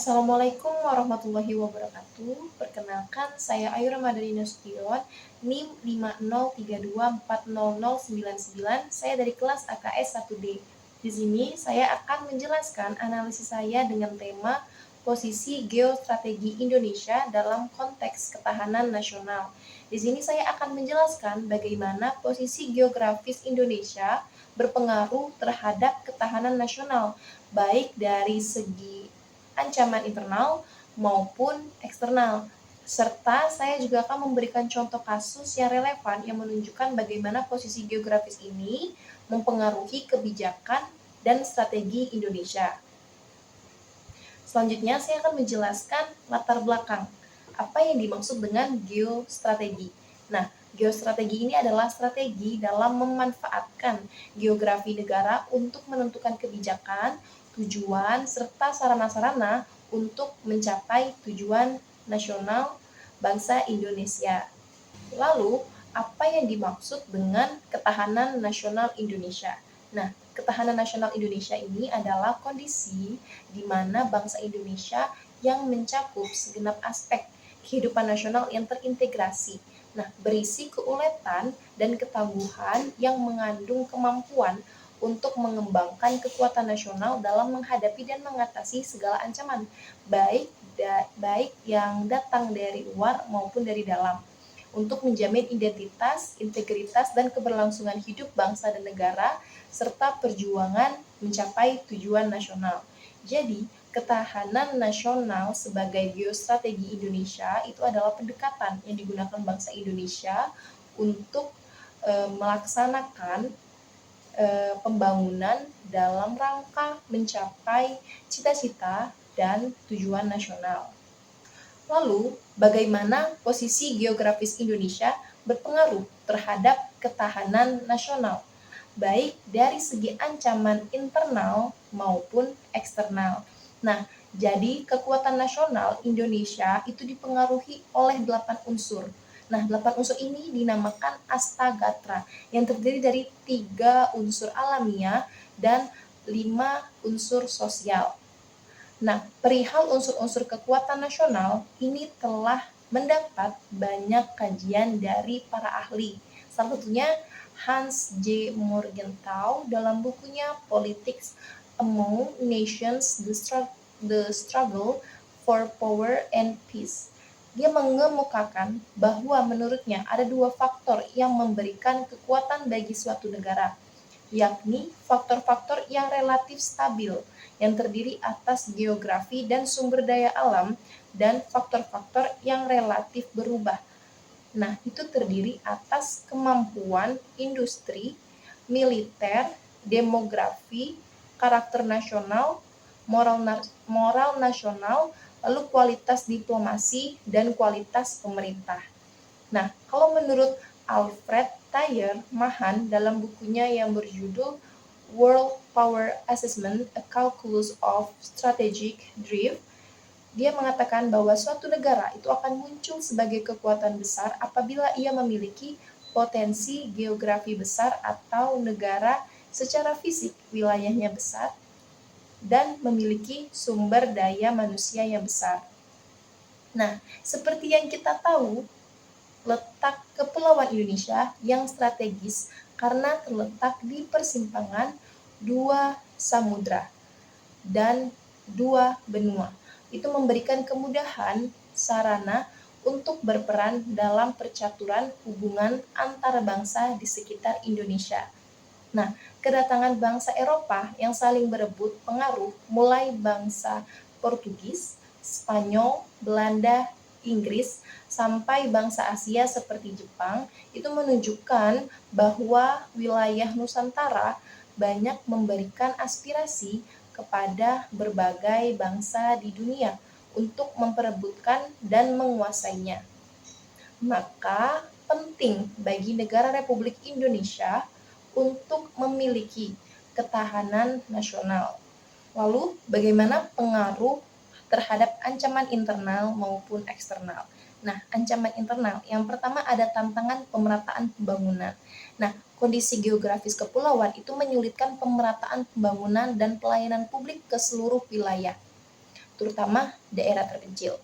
Assalamualaikum warahmatullahi wabarakatuh. Perkenalkan, saya Ayu Ramadhani Nasution, NIM 503240099. Saya dari kelas AKS 1D. Di sini saya akan menjelaskan analisis saya dengan tema posisi geostrategi Indonesia dalam konteks ketahanan nasional. Di sini saya akan menjelaskan bagaimana posisi geografis Indonesia berpengaruh terhadap ketahanan nasional, baik dari segi ancaman internal maupun eksternal. Serta saya juga akan memberikan contoh kasus yang relevan yang menunjukkan bagaimana posisi geografis ini mempengaruhi kebijakan dan strategi Indonesia. Selanjutnya saya akan menjelaskan latar belakang. Apa yang dimaksud dengan geostrategi? Nah, geostrategi ini adalah strategi dalam memanfaatkan geografi negara untuk menentukan kebijakan, tujuan, serta sarana-sarana untuk mencapai tujuan nasional bangsa Indonesia. Lalu, apa yang dimaksud dengan ketahanan nasional Indonesia? Nah, ketahanan nasional Indonesia ini adalah kondisi di mana bangsa Indonesia yang mencakup segenap aspek kehidupan nasional yang terintegrasi. Nah, berisi keuletan dan ketangguhan yang mengandung kemampuan untuk mengembangkan kekuatan nasional dalam menghadapi dan mengatasi segala ancaman, baik yang datang dari luar maupun dari dalam, untuk menjamin identitas, integritas, dan keberlangsungan hidup bangsa dan negara, serta perjuangan mencapai tujuan nasional. Jadi, ketahanan nasional sebagai geostrategi Indonesia itu adalah pendekatan yang digunakan bangsa Indonesia untuk melaksanakan pembangunan dalam rangka mencapai cita-cita dan tujuan nasional. Lalu, bagaimana posisi geografis Indonesia berpengaruh terhadap ketahanan nasional, baik dari segi ancaman internal maupun eksternal. Nah, jadi kekuatan nasional Indonesia itu dipengaruhi oleh 8 unsur. Nah, 8 unsur ini dinamakan Astagatra, yang terdiri dari 3 unsur alamiah dan 5 unsur sosial. Nah, perihal unsur-unsur kekuatan nasional ini telah mendapat banyak kajian dari para ahli. Salah satunya Hans J. Morgenthau dalam bukunya Politics Among Nations, The Struggle for Power and Peace. Dia mengemukakan bahwa menurutnya ada 2 faktor yang memberikan kekuatan bagi suatu negara, yakni faktor-faktor yang relatif stabil, yang terdiri atas geografi dan sumber daya alam, dan faktor-faktor yang relatif berubah. Nah, itu terdiri atas kemampuan industri, militer, demografi, karakter nasional, moral nasional, lalu kualitas diplomasi, dan kualitas pemerintah. Nah, kalau menurut Alfred Thayer Mahan dalam bukunya yang berjudul World Power Assessment: A Calculus of Strategic Drift, dia mengatakan bahwa suatu negara itu akan muncul sebagai kekuatan besar apabila ia memiliki potensi geografi besar atau negara secara fisik wilayahnya besar dan memiliki sumber daya manusia yang besar. Nah, seperti yang kita tahu, letak Kepulauan Indonesia yang strategis karena terletak di persimpangan 2 samudra dan 2 benua. Itu memberikan kemudahan sarana untuk berperan dalam percaturan hubungan antara bangsa di sekitar Indonesia. Nah, kedatangan bangsa Eropa yang saling berebut pengaruh mulai bangsa Portugis, Spanyol, Belanda, Inggris, sampai bangsa Asia seperti Jepang, itu menunjukkan bahwa wilayah Nusantara banyak memberikan aspirasi kepada berbagai bangsa di dunia untuk memperebutkan dan menguasainya. Maka penting bagi negara Republik Indonesia untuk memiliki ketahanan nasional. Lalu, bagaimana pengaruh terhadap ancaman internal maupun eksternal? Nah, ancaman internal, yang pertama ada tantangan pemerataan pembangunan. Nah, kondisi geografis kepulauan itu menyulitkan pemerataan pembangunan dan pelayanan publik ke seluruh wilayah. terutama daerah terpencil.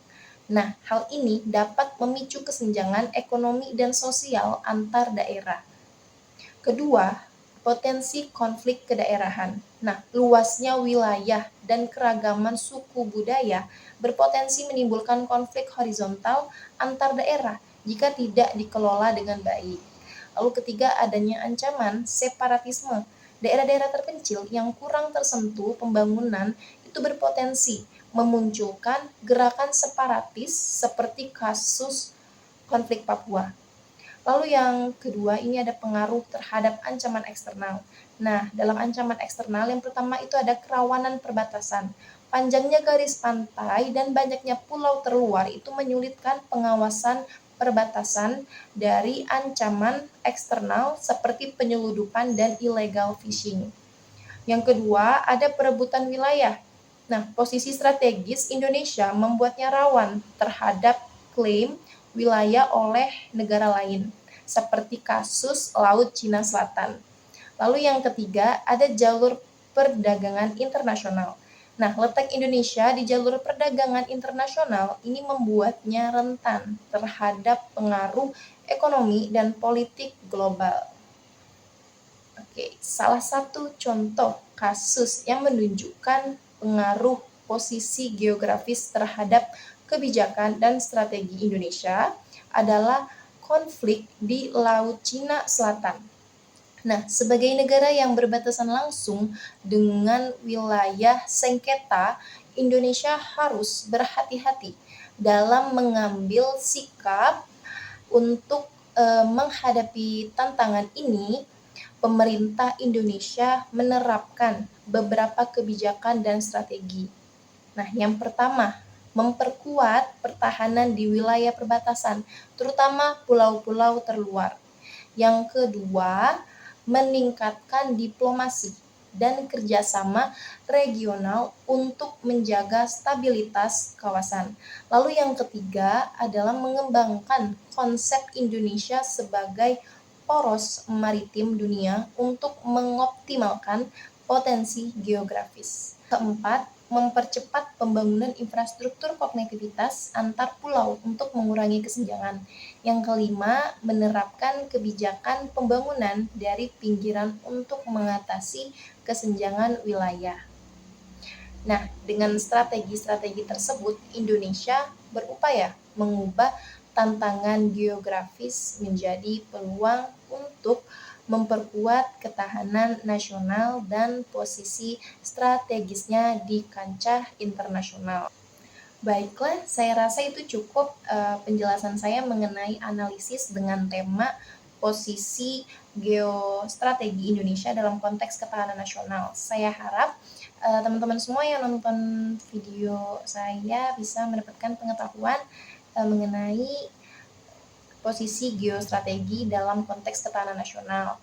Nah, hal ini dapat memicu kesenjangan ekonomi dan sosial antar daerah. Kedua, potensi konflik kedaerahan. Nah, luasnya wilayah dan keragaman suku budaya berpotensi menimbulkan konflik horizontal antar daerah jika tidak dikelola dengan baik. Lalu ketiga, adanya ancaman separatisme. Daerah-daerah terpencil yang kurang tersentuh pembangunan itu berpotensi memunculkan gerakan separatis seperti kasus konflik Papua. Lalu yang kedua, ini ada pengaruh terhadap ancaman eksternal. Nah, dalam ancaman eksternal yang pertama itu ada kerawanan perbatasan. Panjangnya garis pantai dan banyaknya pulau terluar itu menyulitkan pengawasan perbatasan dari ancaman eksternal seperti penyelundupan dan illegal fishing. Yang kedua, ada perebutan wilayah. Nah, posisi strategis Indonesia membuatnya rawan terhadap klaim wilayah oleh negara lain, seperti kasus Laut Cina Selatan. Lalu yang ketiga, ada jalur perdagangan internasional. Nah, letak Indonesia di jalur perdagangan internasional ini membuatnya rentan terhadap pengaruh ekonomi dan politik global. Oke, salah satu contoh kasus yang menunjukkan pengaruh posisi geografis terhadap kebijakan dan strategi Indonesia adalah konflik di Laut Cina Selatan. Nah, sebagai negara yang berbatasan langsung dengan wilayah sengketa, Indonesia harus berhati-hati dalam mengambil sikap untuk menghadapi tantangan ini. Pemerintah Indonesia menerapkan beberapa kebijakan dan strategi. Nah, yang pertama, memperkuat pertahanan di wilayah perbatasan, terutama pulau-pulau terluar. Yang kedua, meningkatkan diplomasi dan kerjasama regional untuk menjaga stabilitas kawasan. Lalu yang ketiga adalah mengembangkan konsep Indonesia sebagai poros maritim dunia untuk mengoptimalkan potensi geografis. Keempat, mempercepat pembangunan infrastruktur konektivitas antar pulau untuk mengurangi kesenjangan. Yang kelima, menerapkan kebijakan pembangunan dari pinggiran untuk mengatasi kesenjangan wilayah. Nah, dengan strategi-strategi tersebut, Indonesia berupaya mengubah tantangan geografis menjadi peluang untuk memperkuat ketahanan nasional dan posisi strategisnya di kancah internasional. Baiklah, saya rasa itu cukup penjelasan saya mengenai analisis dengan tema posisi geostrategi Indonesia dalam konteks ketahanan nasional. Saya harap teman-teman semua yang nonton video saya bisa mendapatkan pengetahuan mengenai posisi geostrategi dalam konteks ketahanan nasional.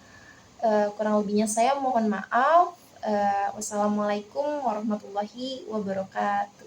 Kurang lebihnya saya mohon maaf. Wassalamualaikum warahmatullahi wabarakatuh.